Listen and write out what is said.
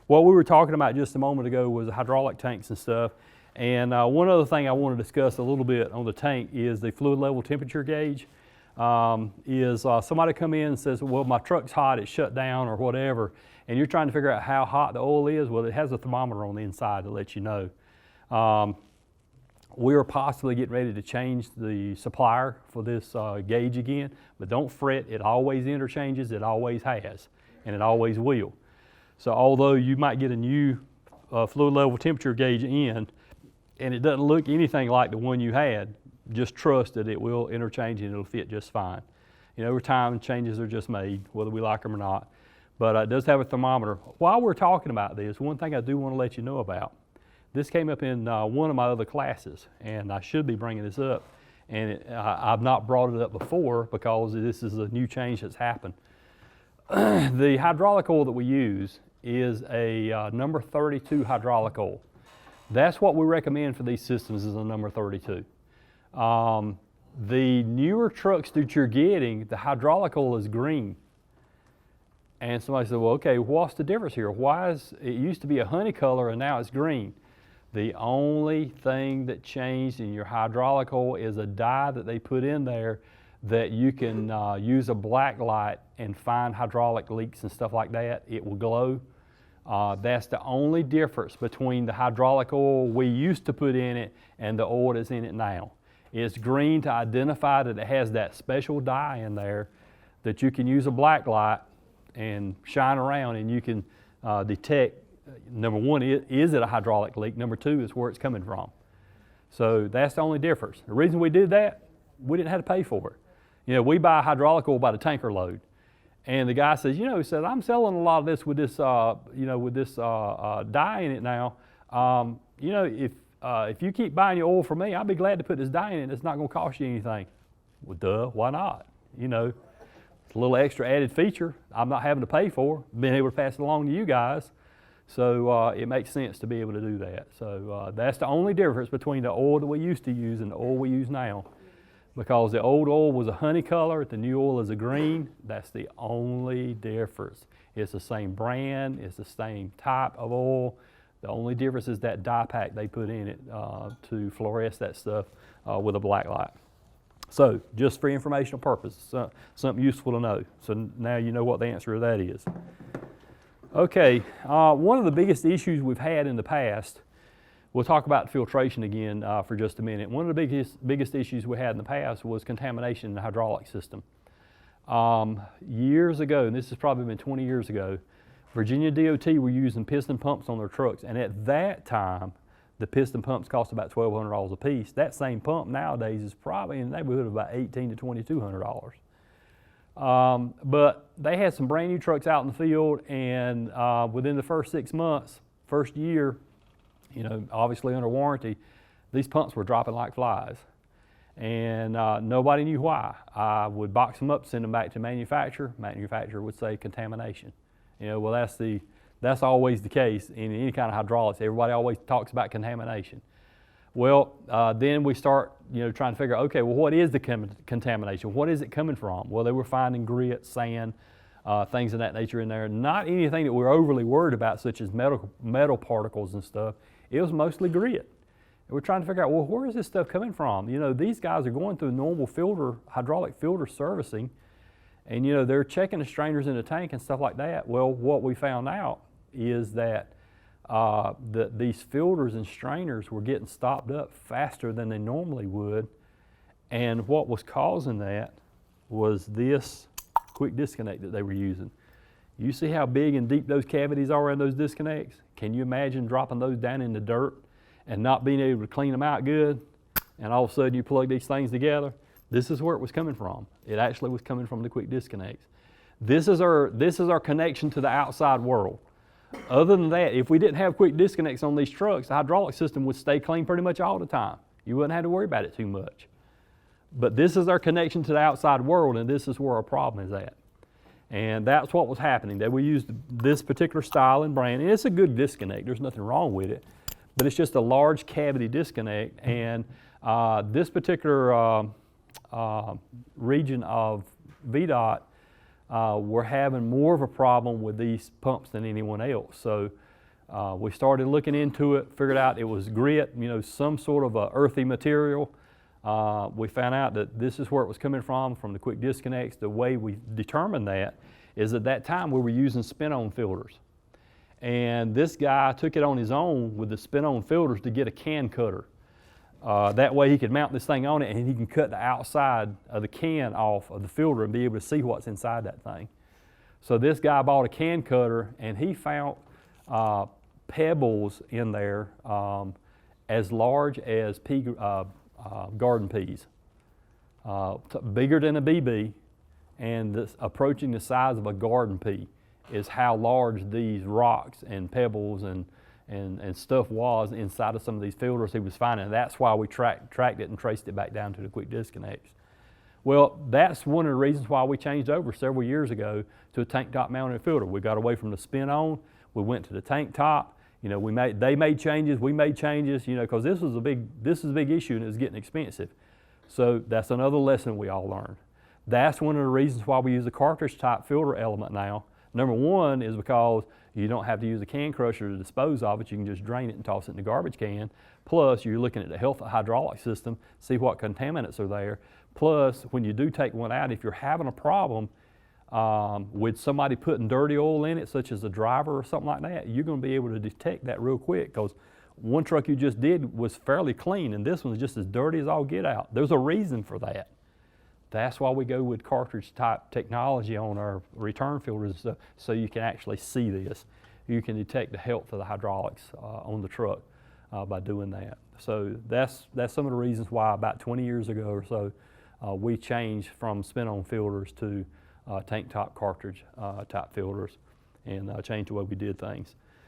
what we were talking about just a moment ago was hydraulic tanks and stuff. And one other thing I want to discuss a little bit on the tank is the fluid level temperature gauge. Somebody come in and says, well, my truck's hot, it's shut down or whatever, and you're trying to figure out how hot the oil is. Well, it has a thermometer on the inside to let you know. We are possibly getting ready to change the supplier for this gauge again, but don't fret, it always interchanges, it always has, and it always will. So although you might get a new fluid level temperature gauge in, and it doesn't look anything like the one you had, just trust that it will interchange and it'll fit just fine. You know, over time, changes are just made, whether we like them or not. But it does have a thermometer. While we're talking about this, one thing I do want to let you know about. This came up in one of my other classes, and I should be bringing this up. And I've not brought it up before because this is a new change that's happened. The hydraulic oil that we use is a number 32 hydraulic oil. That's what we recommend for these systems, is a number 32. The newer trucks that you're getting, the hydraulic oil is green. And somebody said, well, okay, what's the difference here? Why is it used to be a honey color and now it's green? The only thing that changed in your hydraulic oil is a dye that they put in there that you can use a black light and find hydraulic leaks and stuff like that. It will glow. That's the only difference between the hydraulic oil we used to put in it and the oil that's in it now. It's green to identify that it has that special dye in there that you can use a black light and shine around, and you can detect, number one, is it a hydraulic leak? Number two is where it's coming from. So that's the only difference. The reason we did that, we didn't have to pay for it. You know, we buy hydraulic oil by the tanker load. And the guy says, he said, I'm selling a lot of this with this, dye in it now. If you keep buying your oil from me, I'll be glad to put this dye in it. It's not going to cost you anything. Well, duh, why not? It's a little extra added feature I'm not having to pay for, being able to pass it along to you guys. So it makes sense to be able to do that. So that's the only difference between the oil that we used to use and the oil we use now. Because the old oil was a honey color, the new oil is a green. That's the only difference. It's the same brand, it's the same type of oil. The only difference is that dye pack they put in it to fluoresce that stuff with a black light. So just for informational purposes, something useful to know. So now you know what the answer to that is. Okay, one of the biggest issues we've had in the past, we'll talk about filtration again for just a minute. One of the biggest issues we had in the past was contamination in the hydraulic system. Years ago, and this has probably been 20 years ago, Virginia DOT were using piston pumps on their trucks, and at that time, the piston pumps cost about $1,200 a piece. That same pump nowadays is probably in the neighborhood of about $1,800 to $2,200. But they had some brand new trucks out in the field, and within the first 6 months, first year, obviously under warranty, these pumps were dropping like flies. And nobody knew why. I would box them up, send them back to manufacturer. Manufacturer would say contamination. Well, that's always the case in any kind of hydraulics. Everybody always talks about contamination. Well, then we start, trying to figure out, okay, well, what is the contamination? What is it coming from? Well, they were finding grit, sand, things of that nature in there. Not anything that we're overly worried about, such as metal particles and stuff. It was mostly grit. And we're trying to figure out, well, where is this stuff coming from? These guys are going through normal hydraulic filter servicing, and they're checking the strainers in the tank and stuff like that. Well, what we found out is that these filters and strainers were getting stopped up faster than they normally would, and what was causing that was this quick disconnect that they were using. You see how big and deep those cavities are in those disconnects? Can you imagine dropping those down in the dirt and not being able to clean them out good, and all of a sudden you plug these things together? This is where it was coming from. It actually was coming from the quick disconnects. This is our connection to the outside world. Other than that, if we didn't have quick disconnects on these trucks, the hydraulic system would stay clean pretty much all the time. You wouldn't have to worry about it too much. But this is our connection to the outside world, and this is where our problem is at. And that's what was happening. That we used this particular style and brand, and it's a good disconnect. There's nothing wrong with it, but it's just a large cavity disconnect. And this particular region of VDOT, we're having more of a problem with these pumps than anyone else. So We started looking into it, figured out it was grit, some sort of a earthy material. We found out that this is where it was coming from the quick disconnects. The way we determined that is at that time we were using spin-on filters. And this guy took it on his own with the spin-on filters to get a can cutter. That way he could mount this thing on it and he can cut the outside of the can off of the filter and be able to see what's inside that thing. So this guy bought a can cutter and he found pebbles in there as large as garden peas, bigger than a BB, and approaching the size of a garden pea is how large these rocks and pebbles and stuff was inside of some of these filters he was finding. And that's why we tracked it and traced it back down to the quick disconnects. Well, that's one of the reasons why we changed over several years ago to a tank top mounted filter. We got away from the spin on, we went to the tank top. They made changes, we made changes, because this is a big issue and it was getting expensive. So that's another lesson we all learned. That's one of the reasons why we use a cartridge type filter element now. Number one is because you don't have to use a can crusher to dispose of it. You can just drain it and toss it in the garbage can. Plus, you're looking at the health of the hydraulic system, see what contaminants are there. Plus, when you do take one out, if you're having a problem with somebody putting dirty oil in it, such as a driver or something like that, you're going to be able to detect that real quick, because one truck you just did was fairly clean and this one's just as dirty as all get out. There's a reason for that. That's why we go with cartridge type technology on our return filters and stuff, so you can actually see this. You can detect the health of the hydraulics on the truck by doing that. So that's some of the reasons why about 20 years ago or so we changed from spin-on filters to tank top cartridge type filters and changed the way we did things.